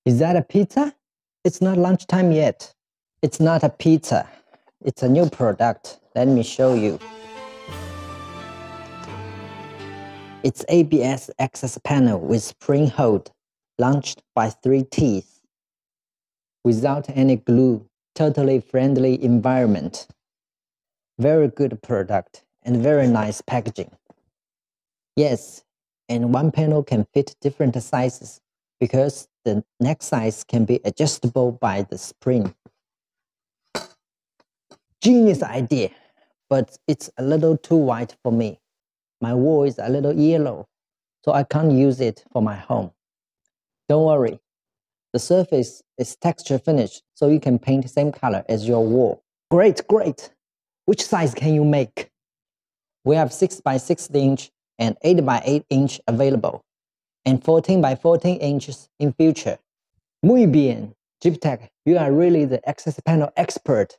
Is that a pizza? It's not lunchtime yet. It's not a pizza. It's a new product. Let me show you. It's ABS access panel with spring hold, launched by 3 teeth. Without any glue, totally friendly environment. Very good product and very nice packaging. Yes, and one panel can fit different sizes because the neck size can be adjustable by the spring. Genius idea, but it's a little too white for me. My wall is a little yellow, so I can't use it for my home. Don't worry, the surface is texture finished, so you can paint the same color as your wall. Great, great! Which size can you make? We have 6 by 6 inch and 8 by 8 inch available, and 14 by 14 inches in future. Muy bien, Gyptek, you are really the access panel expert.